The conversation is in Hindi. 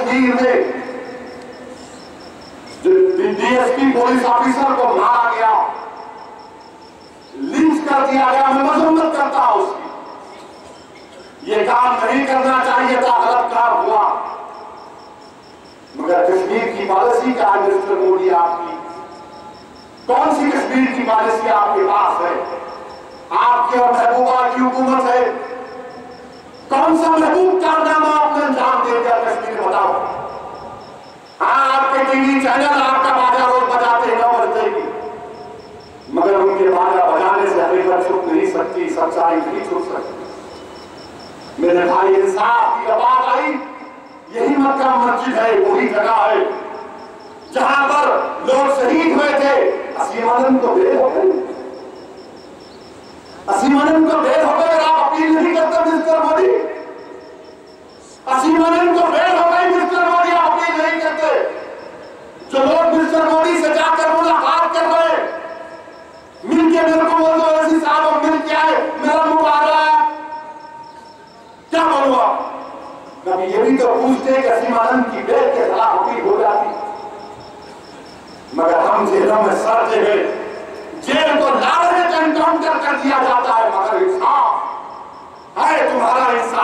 कश्मीर में जो डीएसपी पुलिस ऑफिसर को मारा गया, लिंच कर दिया गया, मैं मजम्मत करता हूं उसकी। ये काम नहीं करना चाहिए था, गलत काम हुआ। मगर कश्मीर की पॉलिसी क्या है मिस्टर मोदी आपकी? कौन सी कश्मीर की पॉलिसी आपके पास है? आपकी और महबूबा की हुकूमत है। कौन सा महबूब कारनामा आपने अंजाम दे दिया कश्मीर में, बताओ। हाँ, आपके टीवी चैनल आपका बाजा रोज बजाते हैं 9 बजे की, मगर उनके बाजा बजाने से हकीकत छुप नहीं सकती, सच्चाई नहीं छुप सकती। मेरे भाई, इंसाफ की आवाज आई। यही मक्का मस्जिद है, वही जगह है जहां पर लोग शहीद हुए थे। असीम आनंद को बेल हो गई, असीम आनंद को बेल हो गई। आप अपील नहीं करते मिस्टर मोदी? असीम आनंद को बेल हो गई मिस्टर मोदी, आप अपील नहीं करते? जो लोग मिस्टर मोदी से जाकर मुलाकात कर रहे, मिलके मेरे को बोल दो ऐसी साहब मिल के आए, मेरा मुबारक, क्या बोलूं? कभी ये भी तो पूछते कि असीम आनंद की बेल के खिलाफ अपील हो जाती, मगर हम जेलों में सड़ते हुए, जेल को लारे में एनकाउंटर कर दिया जाता है। मगर इंसाफ है, तुम्हारा इंसाफ